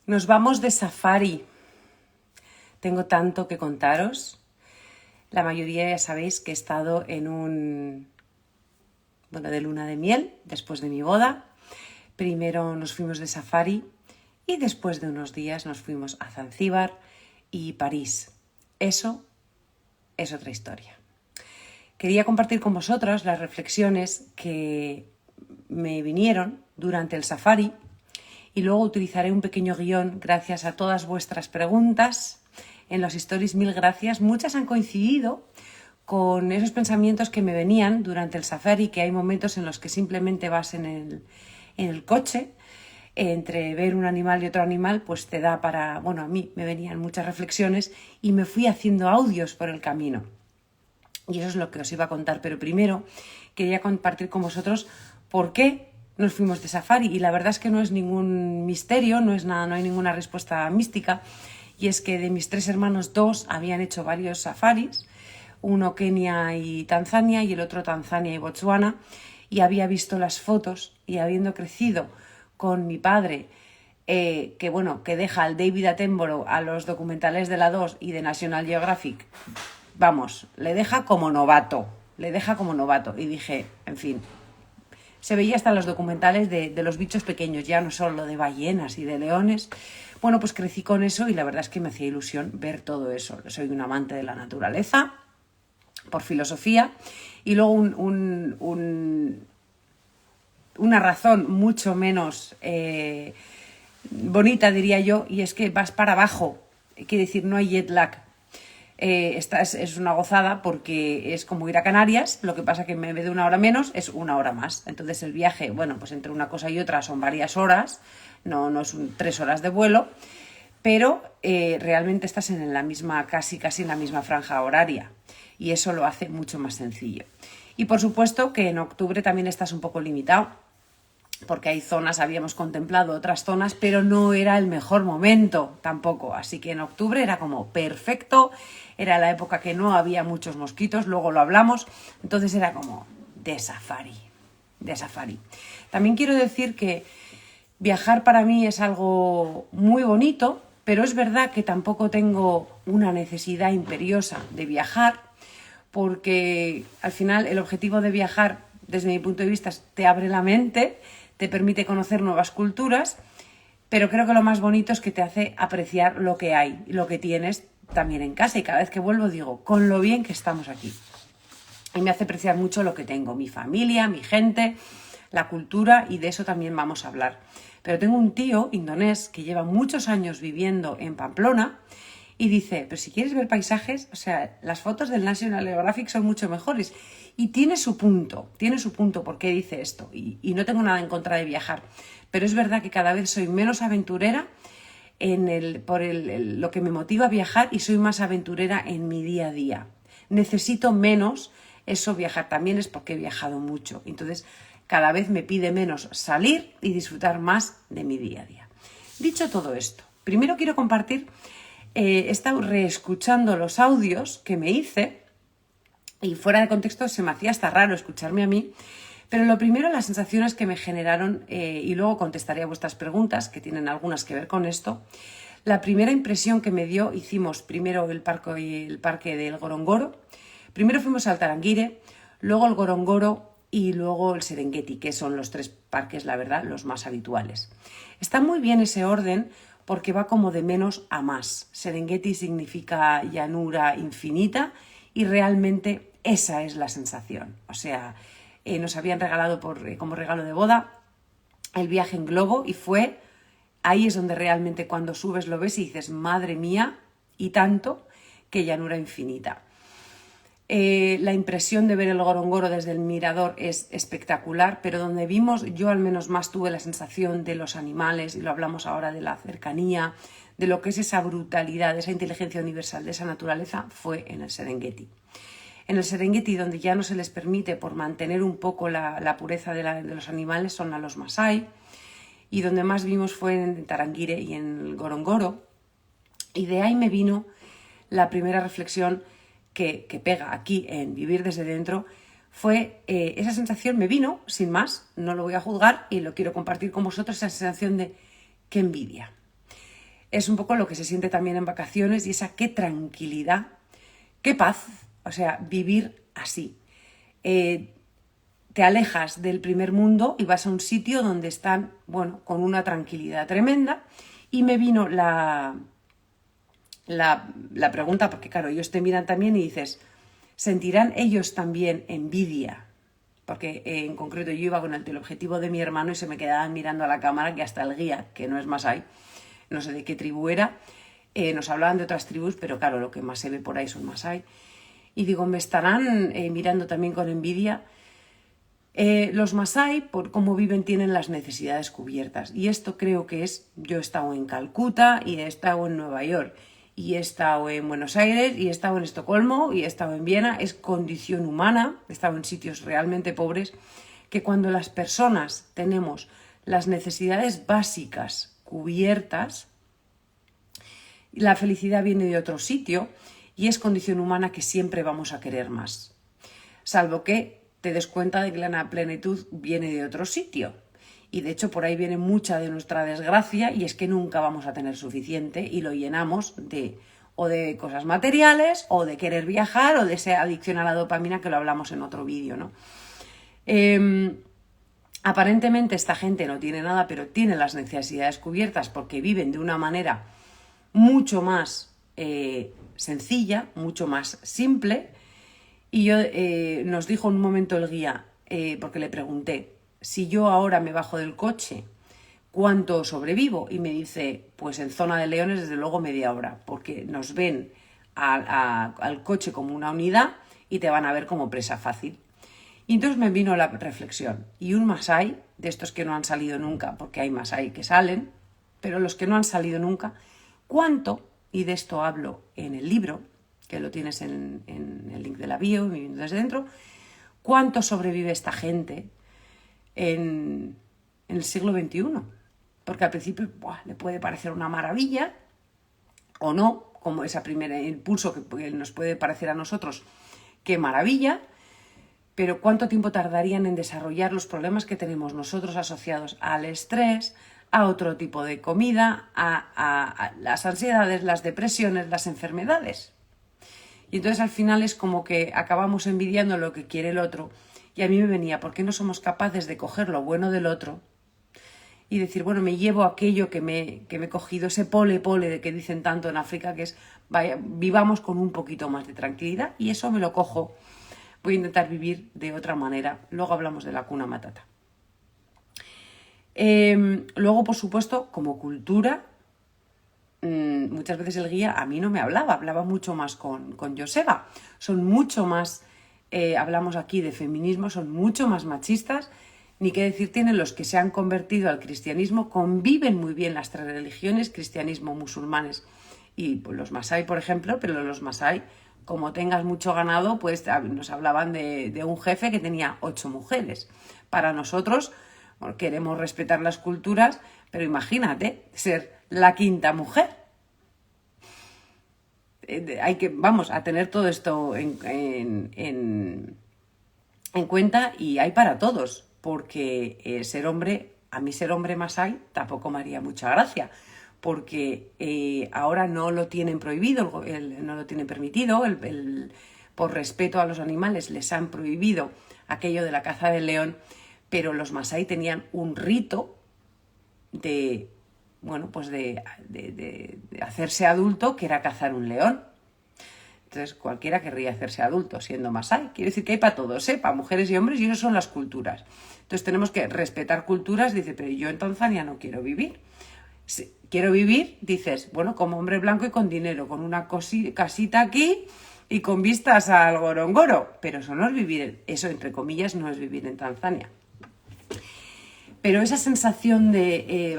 Nos vamos de safari. Tengo tanto que contaros. La mayoría ya sabéis que he estado en de luna de miel, después de mi boda. Primero nos fuimos de safari y después de unos días nos fuimos a Zanzíbar y París. Eso es otra historia. Quería compartir con vosotros las reflexiones que me vinieron durante el safari y luego utilizaré un pequeño guión gracias a todas vuestras preguntas. En los stories, mil gracias. Muchas han coincidido con esos pensamientos que me venían durante el safari, que hay momentos en los que simplemente vas en el coche, entre ver un animal y otro animal, pues te da para... Bueno, a mí me venían muchas reflexiones y me fui haciendo audios por el camino. Y eso es lo que os iba a contar, pero primero quería compartir con vosotros por qué nos fuimos de safari. Y la verdad es que no es ningún misterio, no hay ninguna respuesta mística. Y es que de mis 3 hermanos, 2 habían hecho varios safaris, uno Kenia y Tanzania y el otro Tanzania y Botsuana, y había visto las fotos y habiendo crecido con mi padre, que deja al David Attenborough a los documentales de la 2 y de National Geographic, vamos, le deja como novato. Y dije, en fin, se veía hasta en los documentales de los bichos pequeños, ya no solo de ballenas y de leones. Bueno, pues crecí con eso y la verdad es que me hacía ilusión ver todo eso. Soy un amante de la naturaleza, por filosofía, y luego una razón mucho menos bonita, diría yo, y es que vas para abajo, quiere decir, no hay jet lag. Esta es una gozada porque es como ir a Canarias, lo que pasa que en vez de 1 hora menos es 1 hora más. Entonces el viaje, bueno, pues entre una cosa y otra son varias horas, no es 3 horas de vuelo, pero realmente estás en la misma, casi en la misma franja horaria y eso lo hace mucho más sencillo. Y por supuesto que en octubre también estás un poco limitado, porque hay zonas, habíamos contemplado otras zonas, pero no era el mejor momento tampoco. Así que en octubre era como perfecto, era la época que no había muchos mosquitos, luego lo hablamos, entonces era como de safari. También quiero decir que viajar para mí es algo muy bonito, pero es verdad que tampoco tengo una necesidad imperiosa de viajar, porque al final el objetivo de viajar, desde mi punto de vista, te abre la mente, te permite conocer nuevas culturas, pero creo que lo más bonito es que te hace apreciar lo que hay y lo que tienes también en casa. Y cada vez que vuelvo digo, con lo bien que estamos aquí. Y me hace apreciar mucho lo que tengo, mi familia, mi gente, la cultura, y de eso también vamos a hablar. Pero tengo un tío indonés que lleva muchos años viviendo en Pamplona y dice, pero si quieres ver paisajes, o sea, las fotos del National Geographic son mucho mejores. Y tiene su punto por qué dice esto. Y no tengo nada en contra de viajar. Pero es verdad que cada vez soy menos aventurera por lo que me motiva a viajar y soy más aventurera en mi día a día. Necesito menos eso viajar. También es porque he viajado mucho. Entonces, cada vez me pide menos salir y disfrutar más de mi día a día. Dicho todo esto, primero quiero compartir... he estado reescuchando los audios que me hice y fuera de contexto se me hacía hasta raro escucharme a mí, pero lo primero, las sensaciones que me generaron, y luego contestaré a vuestras preguntas, que tienen algunas que ver con esto. La primera impresión que me dio, hicimos primero el parque del Gorongoro, primero fuimos al Tarangire, luego el Gorongoro y luego el Serengeti, que son los 3 parques, la verdad, los más habituales. Está muy bien ese orden, porque va como de menos a más. Serengeti significa llanura infinita y realmente esa es la sensación. O sea, nos habían regalado como regalo de boda el viaje en globo y ahí es donde realmente cuando subes lo ves y dices, madre mía, y tanto, que llanura infinita. La impresión de ver el Gorongoro desde el mirador es espectacular, pero donde vimos, yo al menos más tuve la sensación de los animales, y lo hablamos ahora de la cercanía, de lo que es esa brutalidad, esa inteligencia universal de esa naturaleza, fue en el Serengeti. En el Serengeti, donde ya no se les permite, por mantener un poco la pureza de los animales, son a los Masái, y donde más vimos fue en Tarangire y en el Gorongoro, y de ahí me vino la primera reflexión que pega aquí en vivir desde dentro, fue esa sensación, me vino, sin más, no lo voy a juzgar y lo quiero compartir con vosotros, esa sensación de qué envidia. es un poco lo que se siente también en vacaciones y esa qué tranquilidad, qué paz, o sea, vivir así. Te alejas del primer mundo y vas a un sitio donde están, bueno, con una tranquilidad tremenda. Y me vino la pregunta, porque claro, ellos te miran también y dices, ¿sentirán ellos también envidia? Porque en concreto yo iba con el teleobjetivo de mi hermano y se me quedaban mirando a la cámara, que hasta el guía, que no es Masái, no sé de qué tribu era, nos hablaban de otras tribus, pero claro, lo que más se ve por ahí son Masái. Y digo, ¿me estarán mirando también con envidia? Los Masái, por cómo viven, tienen las necesidades cubiertas. Y esto creo que es, yo he estado en Calcuta y he estado en Nueva York, y he estado en Buenos Aires, y he estado en Estocolmo, y he estado en Viena. Es condición humana, he estado en sitios realmente pobres, que cuando las personas tenemos las necesidades básicas cubiertas, la felicidad viene de otro sitio, y es condición humana que siempre vamos a querer más. Salvo que te des cuenta de que la plenitud viene de otro sitio. Y de hecho por ahí viene mucha de nuestra desgracia, y es que nunca vamos a tener suficiente y lo llenamos o de cosas materiales, o de querer viajar, o de esa adicción a la dopamina, que lo hablamos en otro vídeo, ¿no? Aparentemente esta gente no tiene nada, pero tiene las necesidades cubiertas porque viven de una manera mucho más sencilla, mucho más simple. Y yo nos dijo en un momento el guía, porque le pregunté, si yo ahora me bajo del coche, ¿cuánto sobrevivo? Y me dice, pues en zona de leones desde luego media hora, porque nos ven al coche como una unidad y te van a ver como presa fácil. Y entonces me vino la reflexión, y un Masái, de estos que no han salido nunca, porque hay Masái que salen, pero los que no han salido nunca, ¿cuánto? Y de esto hablo en el libro, que lo tienes en el link de la bio, Viviendo desde dentro, ¿cuánto sobrevive esta gente en el siglo XXI? Porque al principio le puede parecer una maravilla, o no, como ese primer impulso que nos puede parecer a nosotros, qué maravilla, pero ¿cuánto tiempo tardarían en desarrollar los problemas que tenemos nosotros asociados al estrés, a otro tipo de comida, a las ansiedades, las depresiones, las enfermedades? Y entonces al final es como que acabamos envidiando lo que quiere el otro. Y a mí me venía, ¿por qué no somos capaces de coger lo bueno del otro y decir, bueno, me llevo aquello que me he cogido, ese pole de que dicen tanto en África, que es, vaya, vivamos con un poquito más de tranquilidad, y eso me lo cojo. Voy a intentar vivir de otra manera. Luego hablamos de la Hakuna Matata. Luego, por supuesto, como cultura, muchas veces el guía a mí no me hablaba mucho más con Joseba. Son mucho más, hablamos aquí de feminismo, son mucho más machistas. Ni qué decir tienen los que se han convertido al cristianismo, conviven muy bien las tres religiones, cristianismo, musulmanes y pues, los Masái, por ejemplo, pero los Masái, como tengas mucho ganado, pues nos hablaban de un jefe que tenía 8 mujeres. Para nosotros, bueno, queremos respetar las culturas, pero imagínate ser la 5ª mujer. Hay que, vamos, a tener todo esto en cuenta, y hay para todos, porque ser hombre, a mí ser hombre Masái tampoco me haría mucha gracia, porque ahora no lo tienen prohibido, no lo tienen permitido, por respeto a los animales les han prohibido aquello de la caza del león, pero los Masái tenían un rito de, bueno, pues de hacerse adulto, que era cazar un león. Entonces cualquiera querría hacerse adulto siendo Masái. Quiere decir que hay para todos, para mujeres y hombres, y esas son las culturas. Entonces tenemos que respetar culturas. Dice, pero yo en Tanzania no quiero vivir. Si quiero vivir, dices, bueno, como hombre blanco y con dinero, con una casita aquí y con vistas al Gorongoro. Pero eso no es vivir, eso entre comillas no es vivir en Tanzania. Pero esa sensación de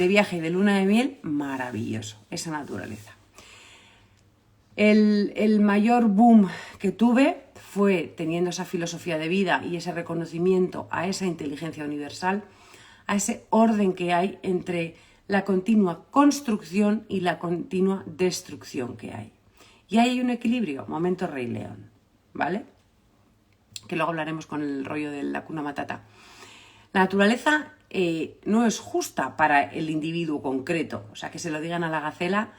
viaje y de luna de miel, maravilloso, esa naturaleza. El mayor boom que tuve fue teniendo esa filosofía de vida y ese reconocimiento a esa inteligencia universal, a ese orden que hay entre la continua construcción y la continua destrucción que hay. Y ahí hay un equilibrio, momento Rey León, ¿vale? Que luego hablaremos con el rollo de la Hakuna Matata. La naturaleza no es justa para el individuo concreto. O sea, que se lo digan a la gacela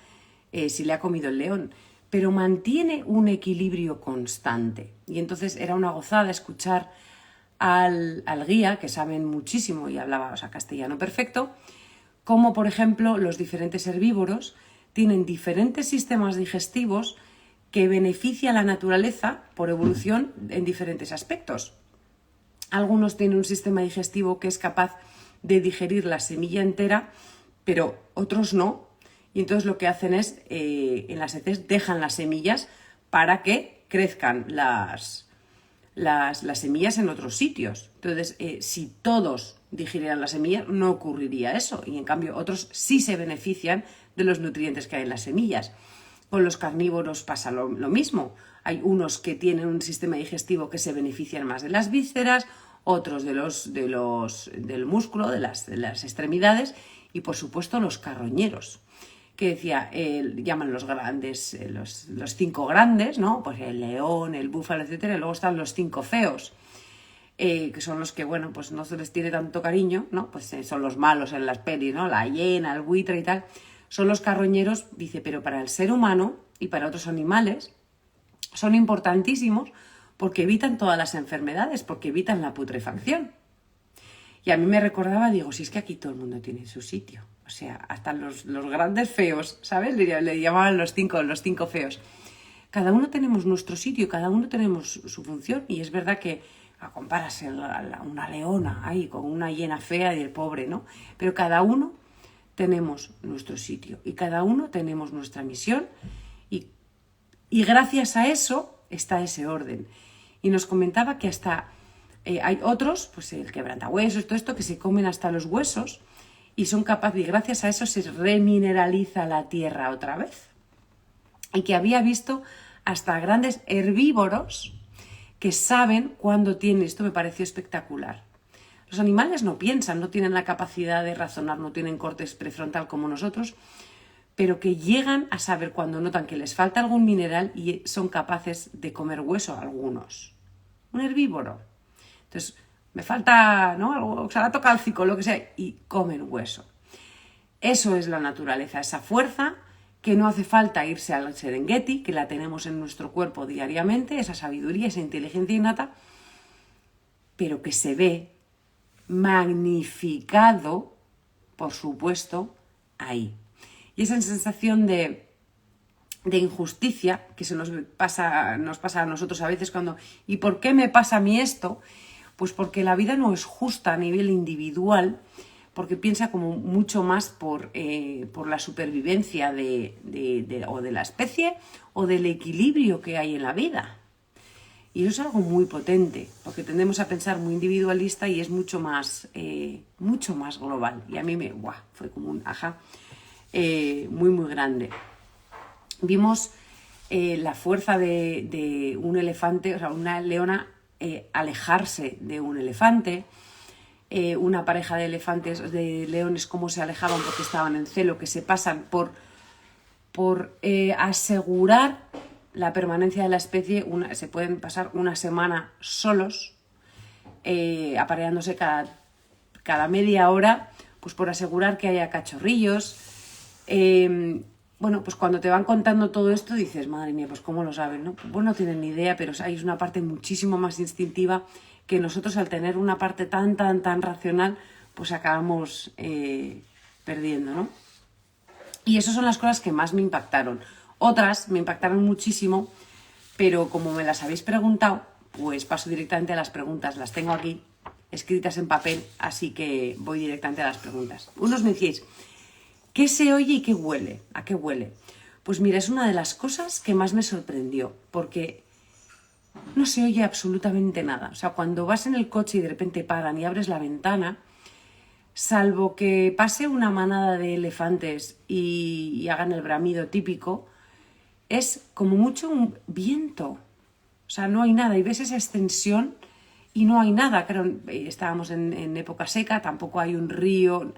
si le ha comido el león, pero mantiene un equilibrio constante. Y entonces era una gozada escuchar al guía, que saben muchísimo y hablaba, o sea, castellano perfecto, como por ejemplo los diferentes herbívoros tienen diferentes sistemas digestivos que benefician a la naturaleza por evolución en diferentes aspectos. Algunos tienen un sistema digestivo que es capaz de digerir la semilla entera, pero otros no. Y entonces lo que hacen es, en las heces dejan las semillas para que crezcan las semillas en otros sitios. Entonces, si todos digirieran las semillas, no ocurriría eso. Y en cambio, otros sí se benefician de los nutrientes que hay en las semillas. Con los carnívoros pasa lo mismo. Hay unos que tienen un sistema digestivo que se benefician más de las vísceras, otros del músculo, de las extremidades, y por supuesto los carroñeros, que decía, llaman los grandes, los 5 grandes, ¿no? Pues el león, el búfalo, etcétera, y luego están los 5 feos, que son los que, bueno, pues no se les tiene tanto cariño, ¿no? Pues son los malos en las pelis, ¿no? La hiena, el buitre y tal. Son los carroñeros, dice, pero para el ser humano y para otros animales son importantísimos porque evitan todas las enfermedades, porque evitan la putrefacción. Y a mí me recordaba, digo, si es que aquí todo el mundo tiene su sitio. O sea, hasta los grandes feos, ¿sabes? Le llamaban los cinco feos. Cada uno tenemos nuestro sitio, cada uno tenemos su función. Y es verdad que comparas una leona ahí con una hiena fea y el pobre, ¿no? Pero cada uno tenemos nuestro sitio y cada uno tenemos nuestra misión. Y gracias a eso está ese orden. Y nos comentaba que hasta hay otros, pues el quebrantahuesos, todo esto, que se comen hasta los huesos y son capaces, y gracias a eso se remineraliza la tierra otra vez. Y que había visto hasta grandes herbívoros que saben cuándo tienen, esto me pareció espectacular. Los animales no piensan, no tienen la capacidad de razonar, no tienen cortes prefrontal como nosotros, pero que llegan a saber cuando notan que les falta algún mineral y son capaces de comer hueso a algunos. Un herbívoro. Entonces, me falta, ¿no?, algo, oxalato cálcico, lo que sea, y comen hueso. Eso es la naturaleza, esa fuerza que no hace falta irse al Serengeti, que la tenemos en nuestro cuerpo diariamente, esa sabiduría, esa inteligencia innata, pero que se ve magnificado, por supuesto, ahí. Y esa sensación de injusticia que nos pasa a nosotros a veces cuando ¿y por qué me pasa a mí esto? Pues porque la vida no es justa a nivel individual, porque piensa como mucho más por la supervivencia o de la especie o del equilibrio que hay en la vida. Y eso es algo muy potente, porque tendemos a pensar muy individualista y es mucho más global. Y a mí fue como un ajá muy, muy grande. Vimos la fuerza de un elefante, o sea, una leona alejarse de un elefante, una pareja de leones, cómo se alejaban porque estaban en celo, que se pasan por asegurar la permanencia de la especie. Se pueden pasar una semana solos, apareándose cada media hora, pues por asegurar que haya cachorrillos. Bueno, pues cuando te van contando todo esto dices, madre mía, pues cómo lo saben, ¿no? Pues no tienen ni idea, pero hay una parte muchísimo más instintiva que nosotros, al tener una parte tan racional, pues acabamos perdiendo, ¿no? Y esas son las cosas que más me impactaron. Otras me impactaron muchísimo, pero como me las habéis preguntado, pues paso directamente a las preguntas. Las tengo aquí escritas en papel, así que voy directamente a las preguntas. Unos me decíais, ¿qué se oye y qué huele? ¿A qué huele? Pues mira, es una de las cosas que más me sorprendió, porque no se oye absolutamente nada. O sea, cuando vas en el coche y de repente paran y abres la ventana, salvo que pase una manada de elefantes y hagan el bramido típico, es como mucho un viento. O sea, no hay nada. Y ves esa extensión y no hay nada. Claro, estábamos en época seca, tampoco hay un río,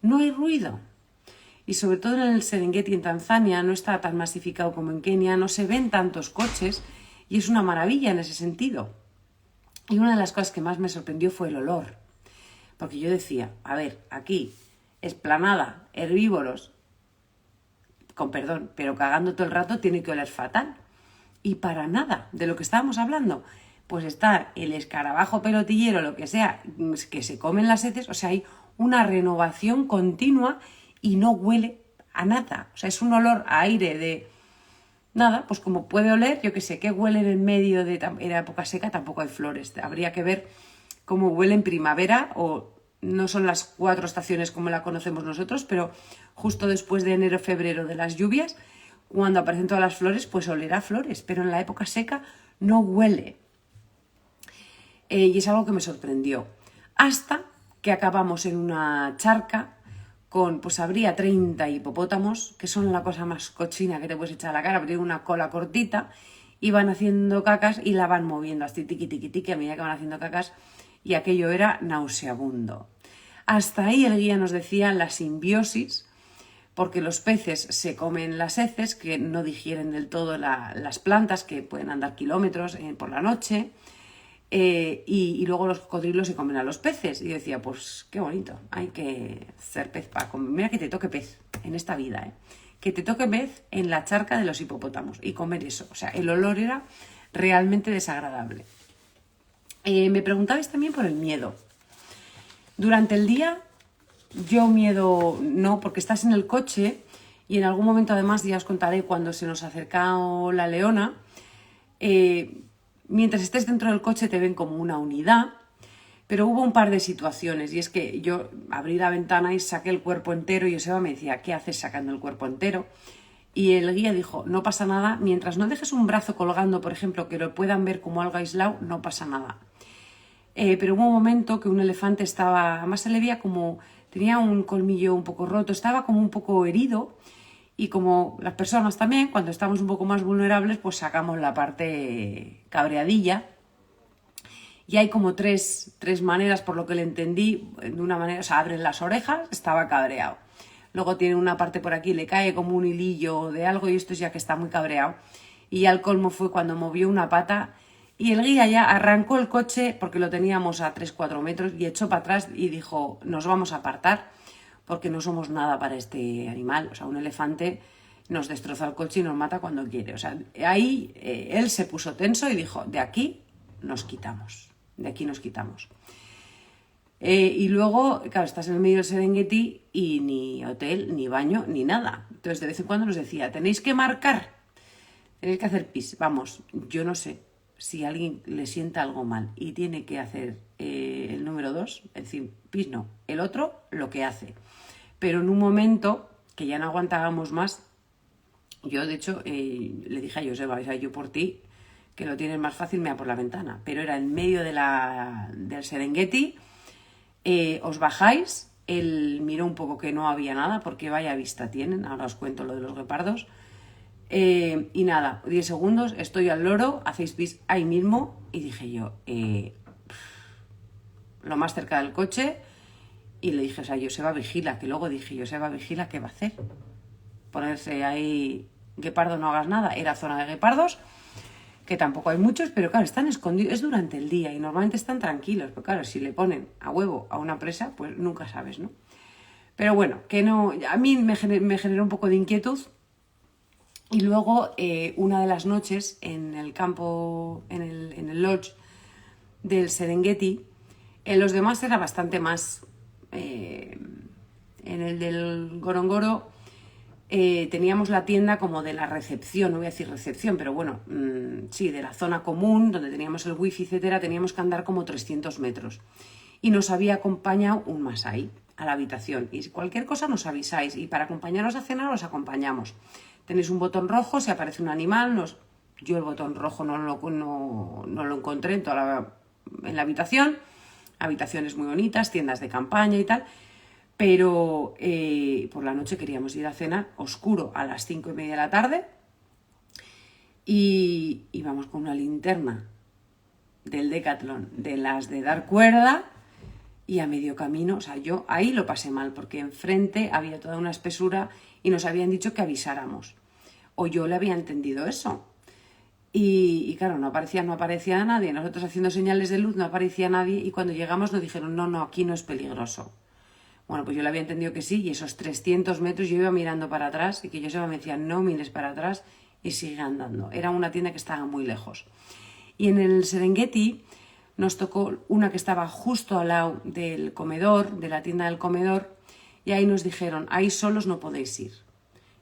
no hay ruido. Y sobre todo en el Serengeti, en Tanzania, no está tan masificado como en Kenia, no se ven tantos coches y es una maravilla en ese sentido. Y una de las cosas que más me sorprendió fue el olor. Porque yo decía, a ver, aquí, esplanada, herbívoros, con perdón, pero cagando todo el rato tiene que oler fatal. Y para nada de lo que estábamos hablando, pues está el escarabajo pelotillero, lo que sea, que se comen las heces, o sea, hay una renovación continua y no huele a nada. O sea, es un olor a aire de nada, pues como puede oler, yo que sé, ¿qué huele en medio de la época seca? Tampoco hay flores. Habría que ver cómo huele en primavera, o no son las 4 estaciones como la conocemos nosotros, pero justo después de enero-febrero de las lluvias, cuando aparecen todas las flores, pues olerá a flores, pero en la época seca no huele. Y es algo que me sorprendió. Hasta que acabamos en una charca con, pues habría 30 hipopótamos, que son la cosa más cochina que te puedes echar a la cara, porque tienen una cola cortita, y van haciendo cacas y la van moviendo así tiqui, tiqui, tiqui, a medida que van haciendo cacas, y aquello era nauseabundo. Hasta ahí el guía nos decía la simbiosis, porque los peces se comen las heces, que no digieren del todo las plantas, que pueden andar kilómetros por la noche, y luego los cocodrilos se comen a los peces. Y yo decía, pues qué bonito, hay que ser pez para comer. Mira que te toque pez en esta vida, que te toque pez en la charca de los hipopótamos y comer eso. O sea, el olor era realmente desagradable. Me preguntabais también por el miedo. Durante el día, yo miedo no, porque estás en el coche y en algún momento, además, ya os contaré cuando se nos acercó la leona, mientras estés dentro del coche te ven como una unidad, pero hubo un par de situaciones, y es que yo abrí la ventana y saqué el cuerpo entero, y Joseba me decía, ¿qué haces sacando el cuerpo entero? Y el guía dijo, no pasa nada, mientras no dejes un brazo colgando, por ejemplo, que lo puedan ver como algo aislado, no pasa nada. Pero hubo un momento que un elefante estaba, además se le veía como, tenía un colmillo un poco roto, estaba como un poco herido, y como las personas también, cuando estamos un poco más vulnerables, pues sacamos la parte cabreadilla. Y hay como tres maneras, por lo que le entendí, de una manera, o sea, abren las orejas, estaba cabreado. Luego tiene una parte por aquí, le cae como un hilillo de algo, y esto es ya que está muy cabreado. Y ya el colmo fue cuando movió una pata, y el guía ya arrancó el coche, porque lo teníamos a 3-4 metros, y echó para atrás y dijo, nos vamos a apartar, porque no somos nada para este animal. O sea, un elefante nos destroza el coche y nos mata cuando quiere. O sea, ahí él se puso tenso y dijo, de aquí nos quitamos. De aquí nos quitamos. Y luego, claro, estás en el medio del Serengeti y ni hotel, ni baño, ni nada. Entonces, de vez en cuando nos decía, tenéis que marcar, tenéis que hacer pis. Vamos, yo no sé si a alguien le sienta algo mal y tiene que hacer el número 2, es decir, pis no, el otro lo que hace. Pero en un momento que ya no aguantábamos más, yo de hecho le dije a Joseba, o sea, yo por ti, que lo tienes más fácil, mea por la ventana. Pero era en medio del Serengeti, os bajáis, él miró un poco que no había nada, porque vaya vista tienen, ahora os cuento lo de los guepardos. Y nada, 10 segundos, estoy al loro, hacéis pis ahí mismo, y dije yo, lo más cerca del coche, y le dije, o sea, Joseba vigila, que luego dije, Joseba vigila, ¿qué va a hacer? Ponerse ahí, guepardo, no hagas nada, era zona de guepardos, que tampoco hay muchos, pero claro, están escondidos, es durante el día y normalmente están tranquilos, pero claro, si le ponen a huevo a una presa, pues nunca sabes, ¿no? Pero bueno, que no, a mí me generó un poco de inquietud. Y luego, una de las noches en el campo, en el lodge del Serengeti, los demás era bastante más. En el del Gorongoro teníamos la tienda como de la recepción, no voy a decir recepción, pero bueno, sí, de la zona común, donde teníamos el wifi, etcétera, teníamos que andar como 300 metros. Y nos había acompañado un masái a la habitación. Y cualquier cosa nos avisáis, y para acompañaros a cenar os acompañamos. Tenéis un botón rojo, si aparece un animal, yo el botón rojo no lo encontré en la habitación. Habitaciones muy bonitas, tiendas de campaña y tal, pero por la noche queríamos ir a cenar, oscuro, a las 5:30 de la tarde, y íbamos con una linterna del Decathlon, de las de dar cuerda, y a medio camino, o sea, yo ahí lo pasé mal, porque enfrente había toda una espesura y nos habían dicho que avisáramos, o yo le había entendido eso. Y claro, no aparecía nadie. Nosotros haciendo señales de luz no aparecía nadie y cuando llegamos nos dijeron, no, no, aquí no es peligroso. Bueno, pues yo le había entendido que sí y esos 300 metros yo iba mirando para atrás y que yo se me decía, no mires para atrás y sigue andando. Era una tienda que estaba muy lejos. Y en el Serengeti nos tocó una que estaba justo al lado del comedor, de la tienda del comedor, y ahí nos dijeron, ahí solos no podéis ir.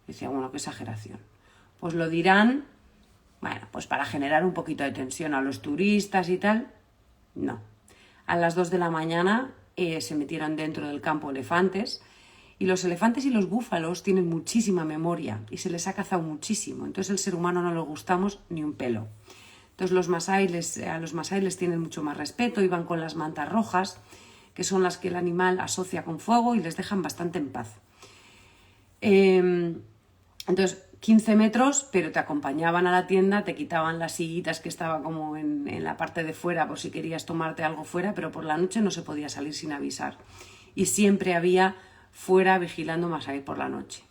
Y decía, bueno, qué exageración. Pues lo dirán, bueno, pues para generar un poquito de tensión a los turistas y tal. No. A las 2 de la mañana se metieron dentro del campo elefantes y los elefantes y los búfalos tienen muchísima memoria y se les ha cazado muchísimo. Entonces el ser humano no le gustamos ni un pelo. Entonces a los masái les tienen mucho más respeto y van con las mantas rojas, que son las que el animal asocia con fuego y les dejan bastante en paz. Entonces 15 metros, pero te acompañaban a la tienda, te quitaban las sillitas que estaban como en la parte de fuera por si querías tomarte algo fuera, pero por la noche no se podía salir sin avisar. Y siempre había fuera vigilando masái por la noche.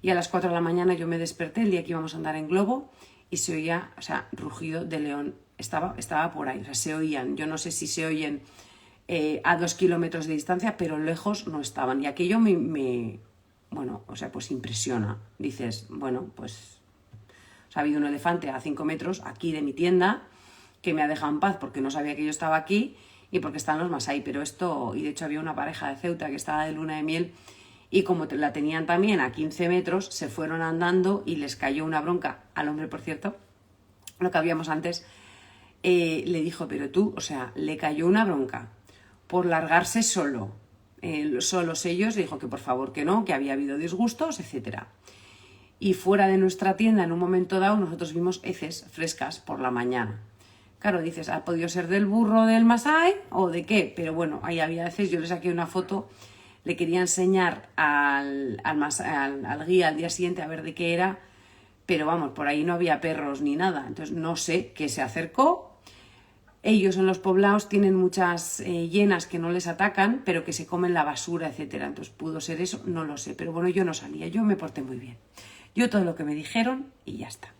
Y a las 4 de la mañana yo me desperté el día que íbamos a andar en globo y se oía, o sea, rugido de león. Estaba por ahí, o sea, se oían. Yo no sé si se oyen a 2 kilómetros de distancia, pero lejos no estaban. Y aquello bueno, o sea, pues impresiona. Dices, bueno, pues ha habido un elefante a 5 metros aquí de mi tienda que me ha dejado en paz porque no sabía que yo estaba aquí y porque están los masái. Pero esto, y de hecho había una pareja de Ceuta que estaba de luna de miel y como la tenían también a 15 metros, se fueron andando y les cayó una bronca al hombre, por cierto, lo que habíamos antes, le dijo, pero tú, o sea, le cayó una bronca por largarse solos ellos, le dijo que por favor que no, que había habido disgustos, etc. Y fuera de nuestra tienda, en un momento dado, nosotros vimos heces frescas por la mañana. Claro, dices, ¿ha podido ser del burro del masái o de qué? Pero bueno, ahí había heces, yo le saqué una foto, le quería enseñar al guía al día siguiente a ver de qué era, pero vamos, por ahí no había perros ni nada, entonces no sé qué se acercó. Ellos en los poblados tienen muchas hienas que no les atacan, pero que se comen la basura, etc. Entonces, ¿pudo ser eso? No lo sé. Pero bueno, yo no salía, yo me porté muy bien. Yo todo lo que me dijeron y ya está.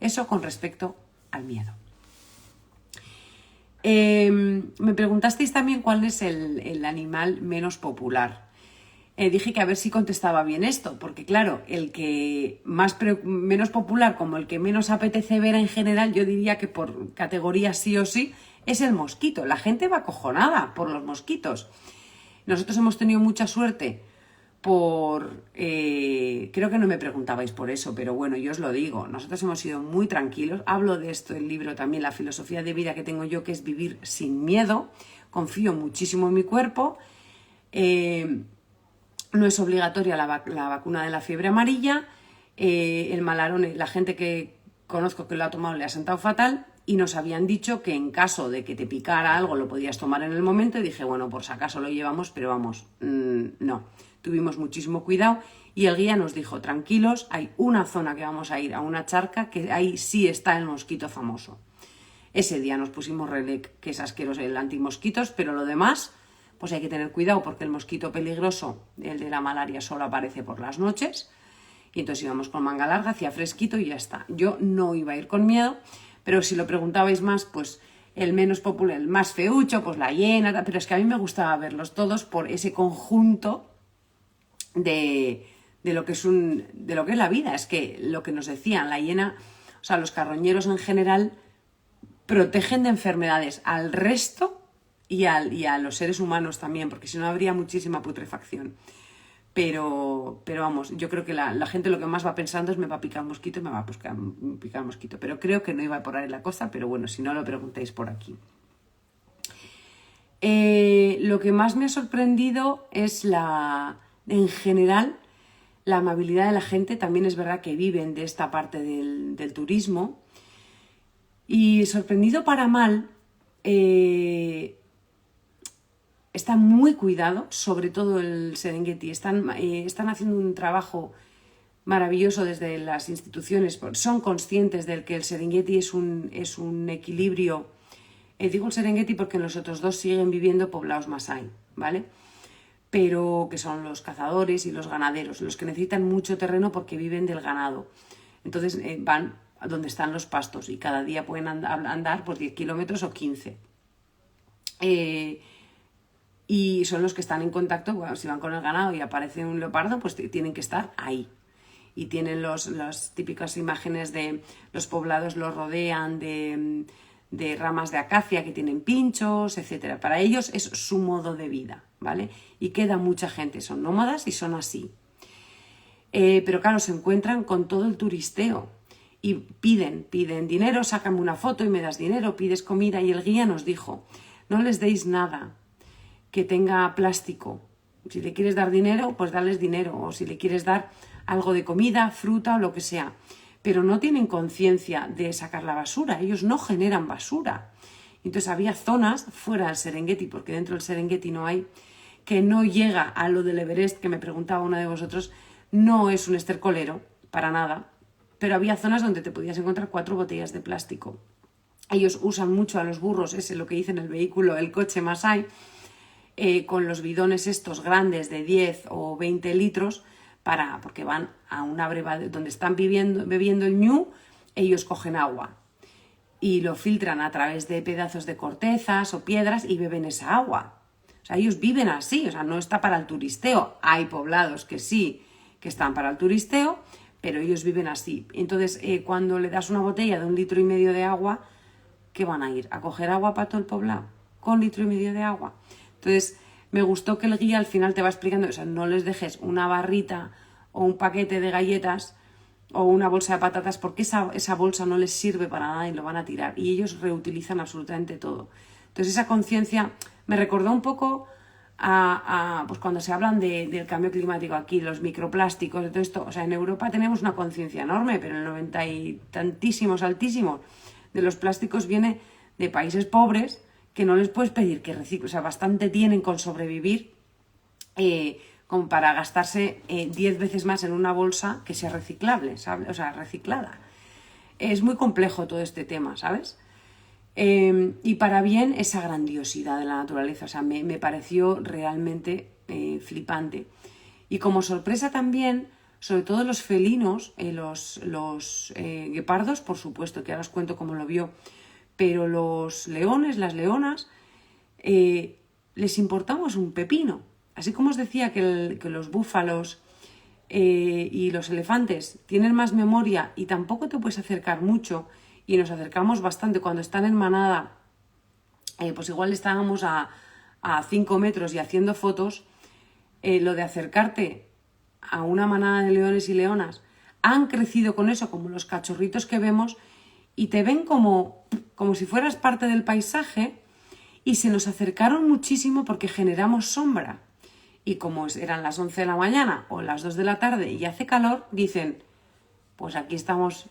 Eso con respecto al miedo. Me preguntasteis también cuál es el animal menos popular. Dije que a ver si contestaba bien esto, porque claro, el que menos popular, como el que menos apetece ver en general, yo diría que por categoría sí o sí, es el mosquito. La gente va acojonada por los mosquitos. Nosotros hemos tenido mucha suerte creo que no me preguntabais por eso, pero bueno, yo os lo digo. Nosotros hemos sido muy tranquilos. Hablo de esto en el libro también, la filosofía de vida que tengo yo, que es vivir sin miedo. Confío muchísimo en mi cuerpo. No es obligatoria la vacuna de la fiebre amarilla. El Malarone, la gente que conozco que lo ha tomado le ha sentado fatal y nos habían dicho que en caso de que te picara algo lo podías tomar en el momento y dije, bueno, por si acaso lo llevamos, pero vamos, no. Tuvimos muchísimo cuidado y el guía nos dijo, tranquilos, hay una zona que vamos a ir, a una charca, que ahí sí está el mosquito famoso. Ese día nos pusimos Relec, que es asqueroso, el antimosquitos, pero lo demás, pues hay que tener cuidado porque el mosquito peligroso, el de la malaria, solo aparece por las noches. Y entonces íbamos con manga larga, hacía fresquito y ya está. Yo no iba a ir con miedo, pero si lo preguntabais más, pues el menos popular, el más feucho, pues la hiena, pero es que a mí me gustaba verlos todos por ese conjunto de lo que es la vida. Es que lo que nos decían, la hiena, o sea, los carroñeros en general protegen de enfermedades al resto y a los seres humanos también, porque si no habría muchísima putrefacción. Pero vamos, yo creo que la gente lo que más va pensando es me va a picar un mosquito, me va a picar un mosquito. Pero creo que no iba por ahí la cosa, pero bueno, si no lo preguntáis por aquí. Lo que más me ha sorprendido es en general, la amabilidad de la gente. También es verdad que viven de esta parte del turismo. Y sorprendido para mal, está muy cuidado, sobre todo el Serengeti. Están haciendo un trabajo maravilloso desde las instituciones. Son conscientes de que el Serengeti es un equilibrio. Digo el Serengeti porque los otros dos siguen viviendo poblados masái, ¿vale? Pero que son los cazadores y los ganaderos, los que necesitan mucho terreno porque viven del ganado. Entonces van donde están los pastos, y cada día pueden andar pues 10 kilómetros o 15. Y son los que están en contacto, bueno, si van con el ganado y aparece un leopardo, pues tienen que estar ahí. Y tienen las típicas imágenes de los poblados los rodean de ramas de acacia que tienen pinchos, etcétera. Para ellos es su modo de vida, ¿vale? Y queda mucha gente, son nómadas y son así. Pero claro, se encuentran con todo el turisteo y piden dinero, sácame una foto y me das dinero, pides comida, y el guía nos dijo, no les deis nada que tenga plástico. Si le quieres dar dinero, pues darles dinero, o si le quieres dar algo de comida, fruta o lo que sea. Pero no tienen conciencia de sacar la basura, ellos no generan basura. Entonces había zonas fuera del Serengeti, porque dentro del Serengeti no hay, que no llega a lo del Everest, que me preguntaba uno de vosotros, no es un estercolero, para nada, pero había zonas donde te podías encontrar 4 botellas de plástico. Ellos usan mucho a los burros, ese es lo que dice en el vehículo, el coche Masai, con los bidones estos grandes de 10 o 20 litros, porque van a un abrevadero donde están bebiendo el ñu, ellos cogen agua y lo filtran a través de pedazos de cortezas o piedras y beben esa agua. O sea, ellos viven así, o sea, no está para el turisteo. Hay poblados que sí, que están para el turisteo, pero ellos viven así. Entonces, cuando le das una botella de 1,5 litros de agua, ¿qué van a ir? ¿A coger agua para todo el poblado? Con 1,5 litros de agua. Entonces, me gustó que el guía al final te va explicando, o sea, no les dejes una barrita o un paquete de galletas o una bolsa de patatas, porque esa bolsa no les sirve para nada y lo van a tirar. Y ellos reutilizan absolutamente todo. Entonces, esa conciencia me recordó un poco pues cuando se hablan del cambio climático aquí, los microplásticos, de todo esto. O sea, en Europa tenemos una conciencia enorme, pero el 90 y tantísimos, altísimos de los plásticos viene de países pobres que no les puedes pedir que reciclen. O sea, bastante tienen con sobrevivir como para gastarse 10 veces más en una bolsa que sea reciclable, ¿sabes? O sea, reciclada. Es muy complejo todo este tema, ¿sabes? Y para bien esa grandiosidad de la naturaleza, o sea, me pareció realmente flipante. Y como sorpresa también, sobre todo los felinos, los guepardos, por supuesto, que ahora os cuento cómo lo vio, pero los leones, las leonas, les importamos un pepino. Así como os decía que los búfalos y los elefantes tienen más memoria y tampoco te puedes acercar mucho, y nos acercamos bastante cuando están en manada, pues igual estábamos a 5 metros y haciendo fotos, lo de acercarte a una manada de leones y leonas, han crecido con eso, como los cachorritos que vemos, y te ven como si fueras parte del paisaje, y se nos acercaron muchísimo porque generamos sombra. Y como eran las 11 de la mañana o las 2 de la tarde y hace calor, dicen, pues aquí estamos,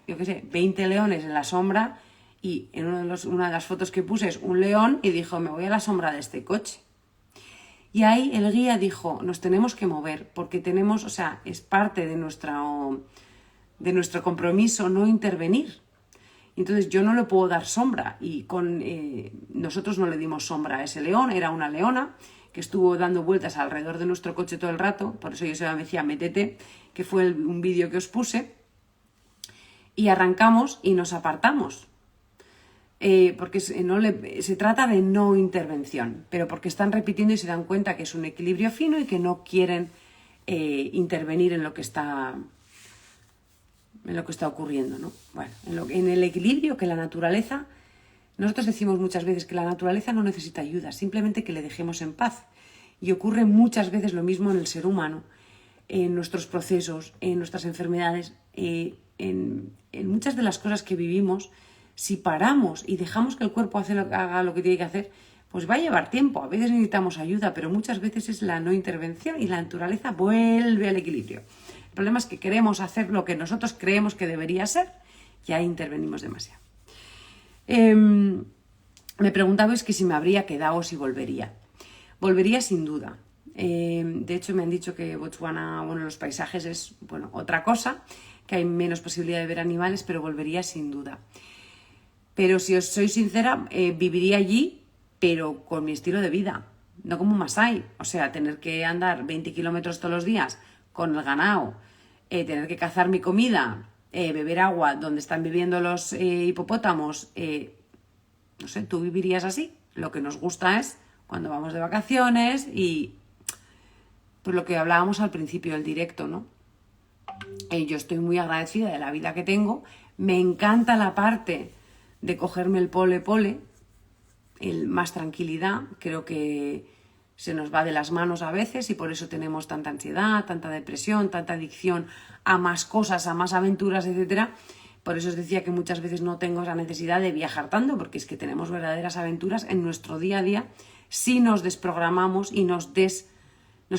yo qué sé, 20 leones en la sombra, y en una de las fotos que puse es un león y dijo, me voy a la sombra de este coche. Y ahí el guía dijo, nos tenemos que mover porque tenemos, o sea, es parte de nuestro compromiso no intervenir. Entonces yo no le puedo dar sombra, y nosotros no le dimos sombra a ese león, era una leona que estuvo dando vueltas alrededor de nuestro coche todo el rato, por eso yo se me decía métete, que fue un vídeo que os puse, y arrancamos y nos apartamos, porque se trata de no intervención, pero porque están repitiendo y se dan cuenta que es un equilibrio fino y que no quieren intervenir en lo que está ocurriendo, ¿no? Bueno, en el equilibrio, que la naturaleza, nosotros decimos muchas veces que la naturaleza no necesita ayuda, simplemente que le dejemos en paz. Y ocurre muchas veces lo mismo en el ser humano, en nuestros procesos, en nuestras enfermedades, en muchas de las cosas que vivimos. Si paramos y dejamos que el cuerpo haga lo que tiene que hacer, pues va a llevar tiempo. A veces necesitamos ayuda, pero muchas veces es la no intervención y la naturaleza vuelve al equilibrio. El problema es que queremos hacer lo que nosotros creemos que debería ser y ahí intervenimos demasiado. Me preguntabais que si me habría quedado o si volvería. Volvería sin duda. De hecho, me han dicho que Botswana, bueno, los paisajes es, bueno, otra cosa, que hay menos posibilidad de ver animales, pero volvería sin duda. Pero si os soy sincera, viviría allí, pero con mi estilo de vida, no como un Masái. O sea, tener que andar 20 kilómetros todos los días con el ganado, tener que cazar mi comida beber agua donde están bebiendo los hipopótamos, no sé, tú vivirías así. Lo que nos gusta es cuando vamos de vacaciones y pues lo que hablábamos al principio del directo, ¿no? Yo estoy muy agradecida de la vida que tengo. Me encanta la parte de cogerme el pole, el más tranquilidad. Creo que se nos va de las manos a veces y por eso tenemos tanta ansiedad, tanta depresión, tanta adicción a más cosas, a más aventuras, etcétera. Por eso os decía que muchas veces no tengo esa necesidad de viajar tanto, porque es que tenemos verdaderas aventuras en nuestro día a día si nos desprogramamos y nos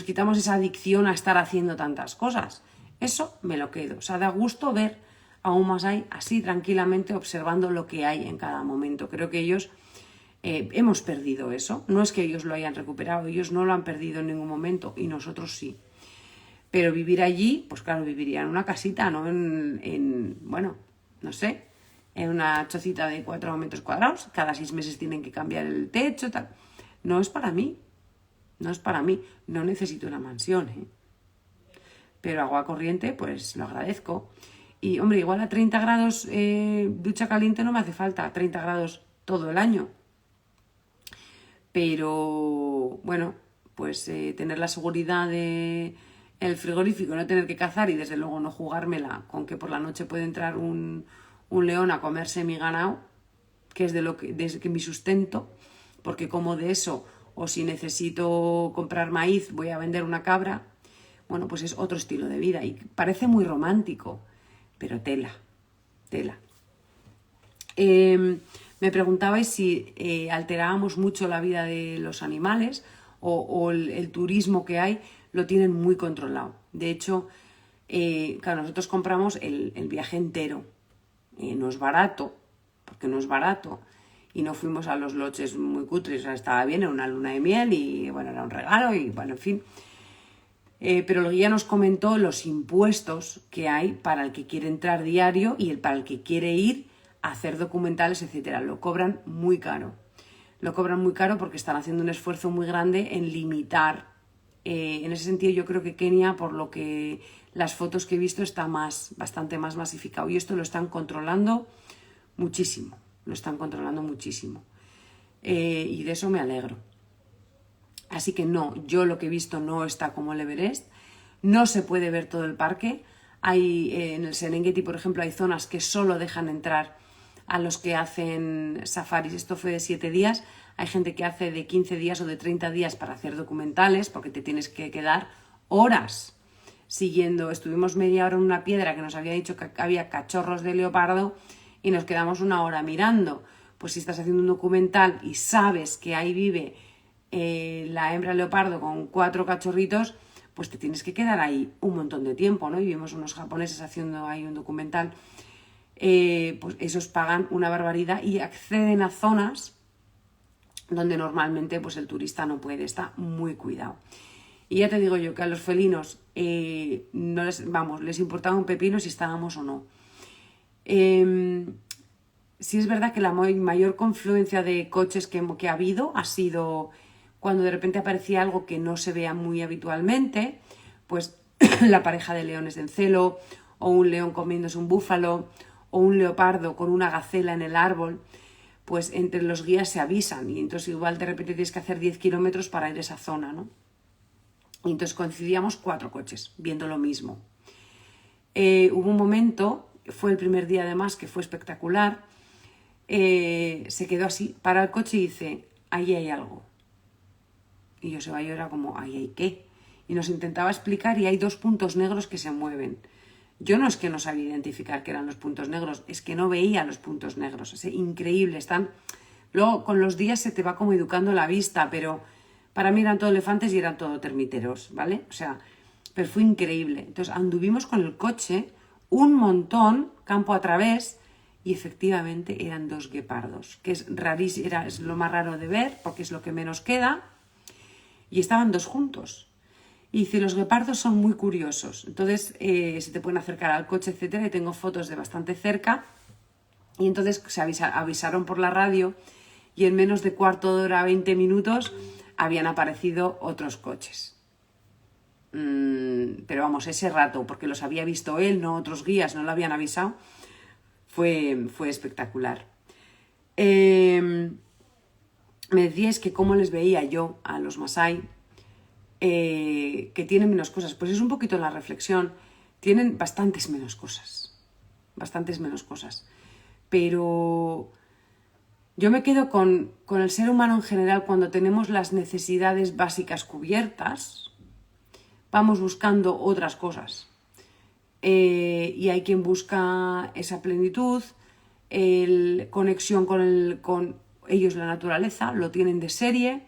quitamos esa adicción a estar haciendo tantas cosas. Eso me lo quedo. O sea, da gusto ver a un Masái así tranquilamente observando lo que hay en cada momento. Creo que ellos hemos perdido eso. No es que ellos lo hayan recuperado, ellos no lo han perdido en ningún momento y nosotros sí. Pero vivir allí, pues claro, viviría en una casita, no bueno, no sé, en una chocita de 4 metros cuadrados. Cada 6 meses tienen que cambiar el techo, tal. No es para mí. No es para mí. No necesito una mansión, ¿eh? Pero agua corriente, pues lo agradezco. Y, hombre, igual a 30 grados ducha caliente no me hace falta. 30 grados todo el año. Pero, bueno, pues tener la seguridad de el frigorífico, no tener que cazar y desde luego no jugármela con que por la noche puede entrar un león a comerse mi ganado, que es de mi sustento, porque como de eso, o si necesito comprar maíz voy a vender una cabra. Bueno, pues es otro estilo de vida y parece muy romántico, pero tela. Me preguntabais si alterábamos mucho la vida de los animales o el turismo que hay lo tienen muy controlado. De hecho, claro, nosotros compramos el viaje entero. No es barato, porque no es barato. Y no fuimos a los loches muy cutres, o sea, estaba bien, era una luna de miel y bueno, era un regalo y bueno, en fin. Pero el guía nos comentó los impuestos que hay para el que quiere entrar diario y para el que quiere ir a hacer documentales, etcétera. Lo cobran muy caro. Lo cobran muy caro porque están haciendo un esfuerzo muy grande en limitar. En ese sentido yo creo que Kenia, por lo que las fotos que he visto, está bastante más masificado. Y esto lo están controlando muchísimo. Y de eso me alegro. Así que no, yo lo que he visto no está como el Everest. No se puede ver todo el parque. En el Serengeti, por ejemplo, hay zonas que solo dejan entrar a los que hacen safaris. Esto fue de 7 días. Hay gente que hace de 15 días o de 30 días para hacer documentales, porque te tienes que quedar horas siguiendo. Estuvimos media hora en una piedra que nos había dicho que había cachorros de leopardo y nos quedamos 1 hora mirando. Pues si estás haciendo un documental y sabes que ahí vive la hembra leopardo con 4 cachorritos, pues te tienes que quedar ahí un montón de tiempo, ¿no? Y vimos unos japoneses haciendo ahí un documental, pues esos pagan una barbaridad y acceden a zonas donde normalmente pues el turista no puede, está muy cuidado. Y ya te digo yo que a los felinos no les importaba un pepino si estábamos o no. Sí es verdad que la mayor confluencia de coches que ha habido ha sido cuando de repente aparecía algo que no se vea muy habitualmente, pues la pareja de leones en celo, o un león comiéndose un búfalo, o un leopardo con una gacela en el árbol, pues entre los guías se avisan y entonces igual de repente tienes que hacer 10 kilómetros para ir a esa zona, ¿no? Y entonces coincidíamos 4 coches viendo lo mismo. Hubo un momento, fue el primer día además, que fue espectacular, se quedó así, para el coche y dice, ahí hay algo. Y Josebayo era como, ¿ahí hay qué? Y nos intentaba explicar y hay 2 puntos negros que se mueven. Yo no es que no sabía identificar que eran los puntos negros, es que no veía los puntos negros. Es increíble, luego con los días se te va como educando la vista, pero para mí eran todo elefantes y eran todo termiteros, ¿vale? O sea, pero fue increíble. Entonces anduvimos con el coche un montón, campo a través, y efectivamente eran 2 guepardos, que es rarísimo, es lo más raro de ver, porque es lo que menos queda, y estaban 2 juntos. Y dice, los guepardos son muy curiosos, entonces se te pueden acercar al coche, etcétera, y tengo fotos de bastante cerca, y entonces se avisaron por la radio, y en menos de cuarto de hora, 20 minutos, habían aparecido otros coches. pero vamos, ese rato, porque los había visto él, no otros guías, no lo habían avisado, fue espectacular. Me decíais que cómo les veía yo a los Masái, que tienen menos cosas. Pues es un poquito la reflexión. Tienen bastantes menos cosas. Pero yo me quedo con el ser humano en general. Cuando tenemos las necesidades básicas cubiertas, vamos buscando otras cosas. Y hay quien busca esa plenitud, conexión con ellos, la naturaleza, lo tienen de serie.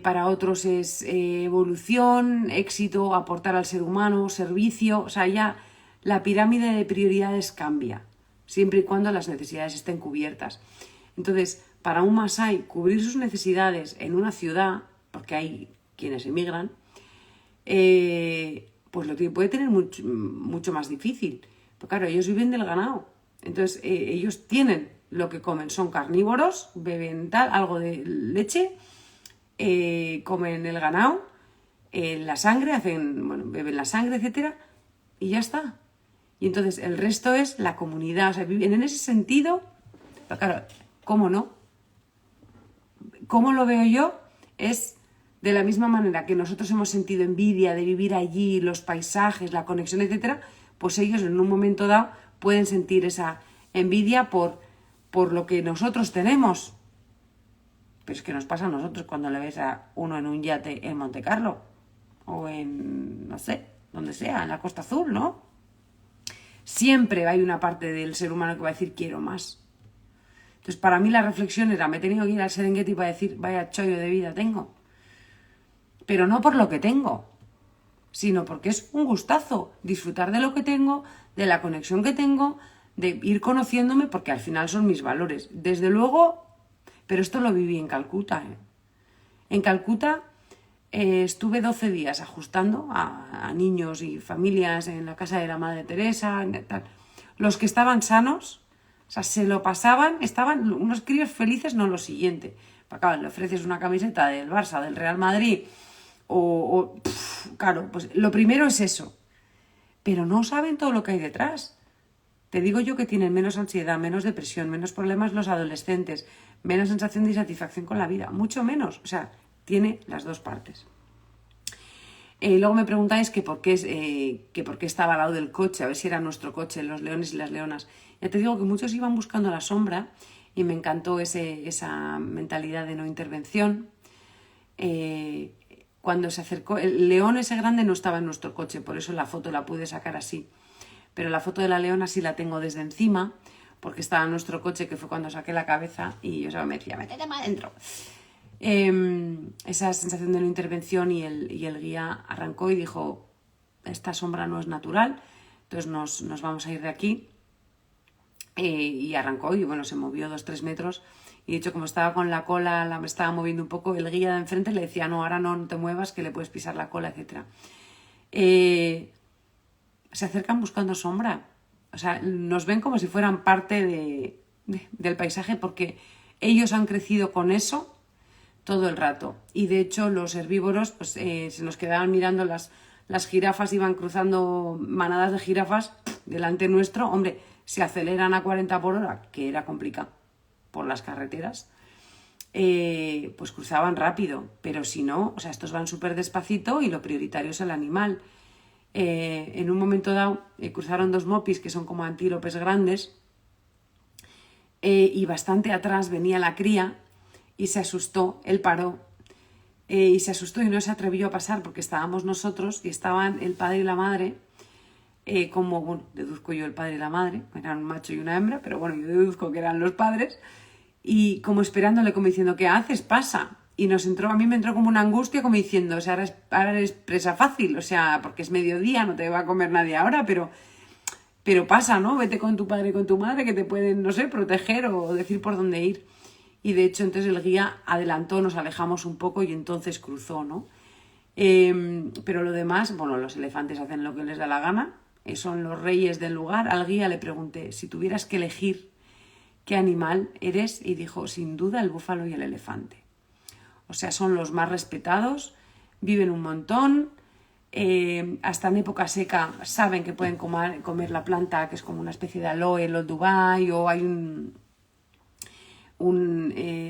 Para otros es evolución, éxito, aportar al ser humano, servicio. O sea, ya la pirámide de prioridades cambia, siempre y cuando las necesidades estén cubiertas. Entonces, para un Masái, cubrir sus necesidades en una ciudad, porque hay quienes emigran, pues puede tener mucho más difícil. Pero claro, ellos viven del ganado. Entonces, ellos tienen lo que comen, son carnívoros, beben algo de leche, comen el ganado, la sangre, beben la sangre, etcétera, y ya está. Y entonces el resto es la comunidad, o sea, viven en ese sentido. Pero claro, ¿cómo no? ¿Cómo lo veo yo? Es de la misma manera que nosotros hemos sentido envidia de vivir allí, los paisajes, la conexión, etcétera, pues ellos en un momento dado pueden sentir esa envidia por lo que nosotros tenemos. Pero es que nos pasa a nosotros cuando le ves a uno en un yate en Montecarlo o en, no sé, donde sea, en la Costa Azul, ¿no? Siempre hay una parte del ser humano que va a decir quiero más. Entonces, para mí la reflexión era, me he tenido que ir al Serengeti para decir vaya chollo de vida tengo. Pero no por lo que tengo, sino porque es un gustazo disfrutar de lo que tengo, de la conexión que tengo, de ir conociéndome, porque al final son mis valores. Desde luego, pero esto lo viví en Calcuta. En Calcuta estuve 12 días ajustando a niños y familias en la casa de la Madre Teresa. Tal. Los que estaban sanos, o sea, se lo pasaban, estaban unos críos felices, no lo siguiente. Claro, le ofreces una camiseta del Barça, del Real Madrid, claro, pues lo primero es eso. Pero no saben todo lo que hay detrás. Te digo yo que tienen menos ansiedad, menos depresión, menos problemas los adolescentes, menos sensación de insatisfacción con la vida, mucho menos. O sea, tiene las dos partes. Luego me preguntáis que por qué estaba al lado del coche, a ver si era nuestro coche, los leones y las leonas. Ya te digo que muchos iban buscando la sombra y me encantó esa mentalidad de no intervención. Cuando se acercó, el león ese grande no estaba en nuestro coche, por eso la foto la pude sacar así. Pero la foto de la leona sí la tengo desde encima, porque estaba en nuestro coche, que fue cuando saqué la cabeza y yo me decía, métete más adentro. Esa sensación de no intervención y el guía arrancó y dijo, esta sombra no es natural, entonces nos vamos a ir de aquí. Y arrancó y bueno, se movió 2-3 metros y de hecho como estaba con la cola, me estaba moviendo un poco, el guía de enfrente le decía, no, ahora no te muevas, que le puedes pisar la cola, etcétera. Se acercan buscando sombra, o sea, nos ven como si fueran parte del paisaje porque ellos han crecido con eso todo el rato y de hecho los herbívoros pues, se nos quedaban mirando, las jirafas iban cruzando manadas de jirafas delante nuestro, hombre, se aceleran a 40 por hora, que era complicado por las carreteras, pues cruzaban rápido, pero si no, o sea, estos van súper despacito y lo prioritario es el animal. En un momento dado cruzaron 2 mopis que son como antílopes grandes y bastante atrás venía la cría y se asustó, él paró y se asustó y no se atrevió a pasar porque estábamos nosotros y estaban el padre y la madre, como, bueno, deduzco yo el padre y la madre, eran un macho y una hembra, pero bueno, yo deduzco que eran los padres y como esperándole, como diciendo, ¿qué haces? Pasa. Y a mí me entró como una angustia como diciendo, o sea, ahora eres presa fácil, o sea, porque es mediodía, no te va a comer nadie ahora, pero pasa, ¿no? Vete con tu padre y con tu madre que te pueden, no sé, proteger o decir por dónde ir. Y de hecho entonces el guía adelantó, nos alejamos un poco y entonces cruzó, ¿no? Pero lo demás, bueno, los elefantes hacen lo que les da la gana, son los reyes del lugar. Al guía le pregunté, si tuvieras que elegir qué animal eres, y dijo, sin duda el búfalo y el elefante. O sea, son los más respetados, viven un montón, hasta en época seca saben que pueden comer la planta, que es como una especie de aloe, el Dubai, o hay un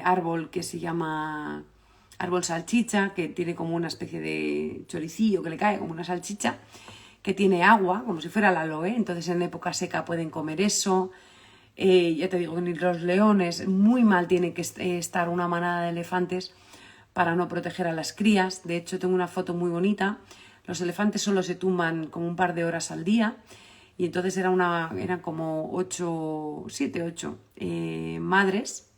árbol que se llama árbol salchicha, que tiene como una especie de choricillo que le cae como una salchicha, que tiene agua, como si fuera el aloe, entonces en época seca pueden comer eso. Ya te digo, ni los leones, muy mal tiene que estar una manada de elefantes para no proteger a las crías. De hecho, tengo una foto muy bonita. Los elefantes solo se tumban como un par de horas al día y entonces eran como 7, 8 madres,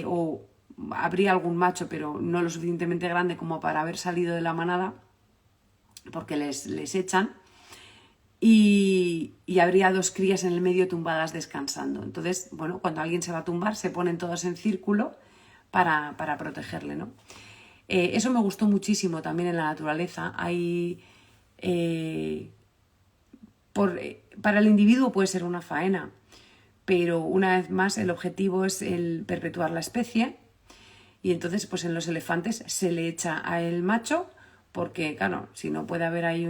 o habría algún macho, pero no lo suficientemente grande como para haber salido de la manada, porque les echan. Y habría 2 crías en el medio tumbadas descansando. Entonces, bueno, cuando alguien se va a tumbar, se ponen todos en círculo para protegerle, ¿no? Eso me gustó muchísimo también en la naturaleza. Hay, para el individuo puede ser una faena, pero una vez más el objetivo es el perpetuar la especie. Y entonces, pues en los elefantes se le echa a el macho, porque, claro, si no puede haber ahí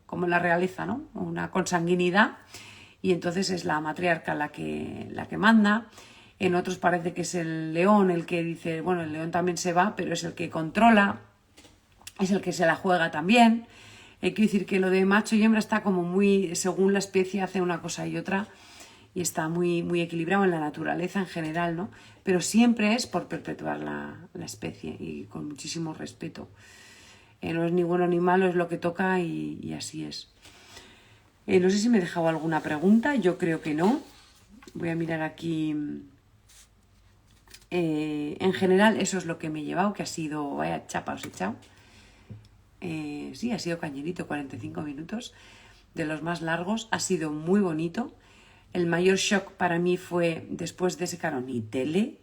como en la realeza, ¿no? Una consanguinidad, y entonces es la matriarca la que manda. En otros parece que es el león el que dice, bueno, el león también se va, pero es el que controla, es el que se la juega también. Quiero decir que lo de macho y hembra está como muy, según la especie hace una cosa y otra, y está muy, muy equilibrado en la naturaleza en general, ¿no? Pero siempre es por perpetuar la especie y con muchísimo respeto. No es ni bueno ni malo, es lo que toca y así es. No sé si me he dejado alguna pregunta, yo creo que no. Voy a mirar aquí. En general eso es lo que me he llevado, que ha sido, vaya chapa os he echado. Sí, ha sido cañerito, 45 minutos, de los más largos. Ha sido muy bonito. El mayor shock para mí fue después de ese, claro, ni tele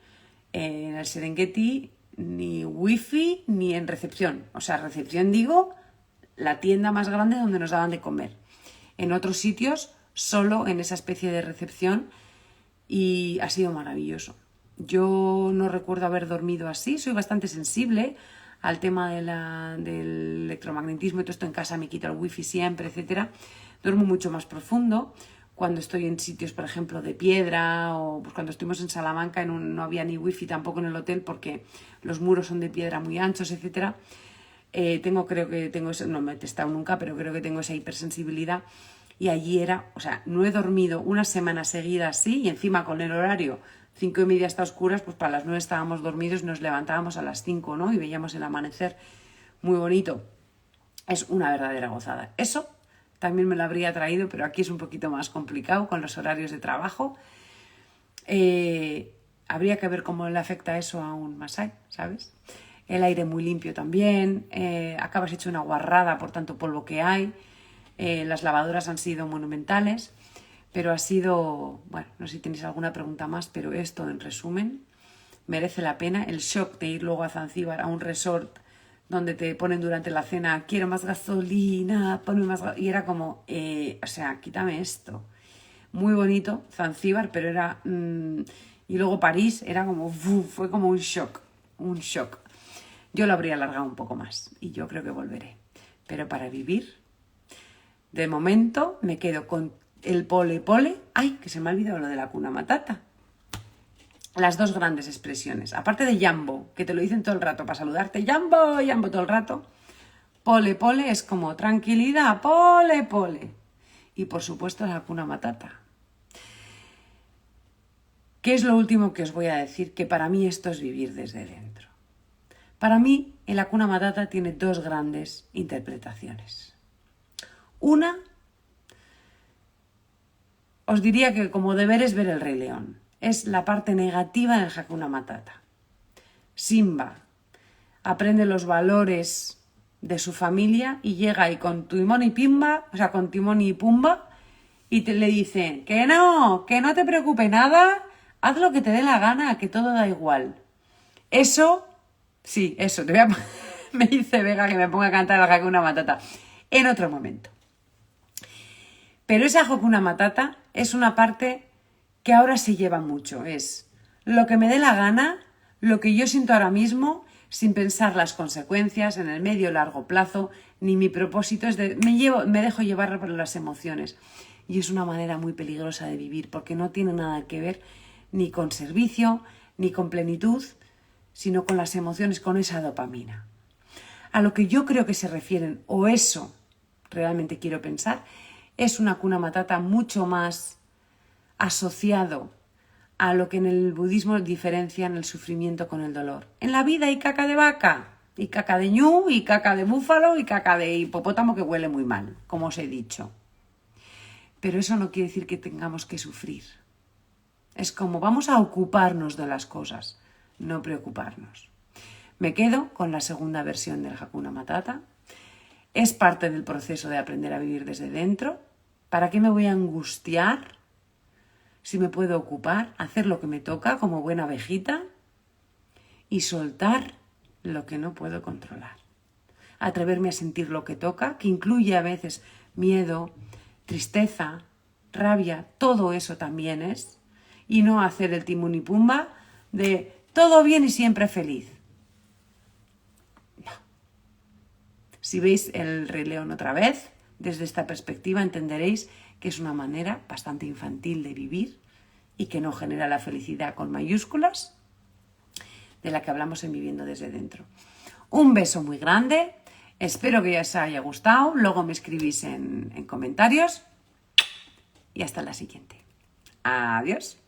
en el Serengeti, ni wifi, ni en recepción. O sea, recepción digo, la tienda más grande donde nos daban de comer. En otros sitios, solo en esa especie de recepción, y ha sido maravilloso. Yo no recuerdo haber dormido así, soy bastante sensible al tema del electromagnetismo y todo esto. En casa me quito el wifi siempre, etcétera. Duermo mucho más profundo cuando estoy en sitios, por ejemplo, de piedra, o pues cuando estuvimos en Salamanca no había ni wifi tampoco en el hotel porque los muros son de piedra muy anchos, etcétera. Creo que tengo eso, no me he testado nunca, pero creo que tengo esa hipersensibilidad. Y allí o sea, no he dormido una semana seguida así, y encima con el horario 5:30 hasta oscuras, pues para las 9 estábamos dormidos y nos levantábamos a las 5, ¿no? Y veíamos el amanecer muy bonito. Es una verdadera gozada. Eso también me lo habría traído, pero aquí es un poquito más complicado con los horarios de trabajo. Habría que ver cómo le afecta eso a un masái, ¿sabes? El aire muy limpio también, acabas hecho una guarrada por tanto polvo que hay. Las lavadoras han sido monumentales, pero ha sido, bueno, no sé si tenéis alguna pregunta más, pero esto en resumen merece la pena. El shock de ir luego a Zanzíbar, a un resort donde te ponen durante la cena, quiero más gasolina, ponme más y era como, o sea, quítame esto. Muy bonito Zanzíbar, pero era... y luego París era como, fue como un shock. Yo lo habría alargado un poco más y yo creo que volveré. Pero para vivir, de momento me quedo con el pole. ¡Ay, que se me ha olvidado lo de la Hakuna Matata! Las dos grandes expresiones. Aparte de Jambo, que te lo dicen todo el rato para saludarte. Jambo todo el rato. Pole es como tranquilidad. Pole. Y por supuesto la Hakuna Matata. ¿Qué es lo último que os voy a decir? Que para mí esto es vivir desde dentro. Para mí, el Hakuna Matata tiene dos grandes interpretaciones. Una, os diría que como deber es ver el Rey León. Es la parte negativa del Hakuna Matata. Simba aprende los valores de su familia y llega ahí con Timón y Pumba, y le dice que no te preocupe nada, haz lo que te dé la gana, que todo da igual. Eso, me dice Vega que me ponga a cantar el Hakuna Matata en otro momento. Pero esa Hakuna Matata es una parte que ahora se lleva mucho. Es lo que me dé la gana, lo que yo siento ahora mismo. sin pensar las consecuencias en el medio o largo plazo, ni mi propósito es me dejo llevar por las emociones. Y es una manera muy peligrosa de vivir porque no tiene nada que ver ni con servicio, ni con plenitud, sino con las emociones, con esa dopamina. A lo que yo creo que se refieren, o eso realmente quiero pensar, es una Hakuna Matata mucho más asociado a lo que en el budismo diferencian el sufrimiento con el dolor. En la vida hay caca de vaca, y caca de ñu, y caca de búfalo, y caca de hipopótamo que huele muy mal, como os he dicho. Pero eso no quiere decir que tengamos que sufrir. Es como vamos a ocuparnos de las cosas, no preocuparnos. Me quedo con la segunda versión del Hakuna Matata. Es parte del proceso de aprender a vivir desde dentro. ¿Para qué me voy a angustiar si me puedo ocupar, hacer lo que me toca como buena abejita y soltar lo que no puedo controlar? Atreverme a sentir lo que toca, que incluye a veces miedo, tristeza, rabia, todo eso también es. Y no hacer el timón y pumba de todo bien y siempre feliz. No. Si veis el Rey León otra vez, desde esta perspectiva entenderéis que es una manera bastante infantil de vivir y que no genera la felicidad con mayúsculas de la que hablamos en Viviendo desde Dentro. Un beso muy grande, espero que os haya gustado, luego me escribís en comentarios y hasta la siguiente. Adiós.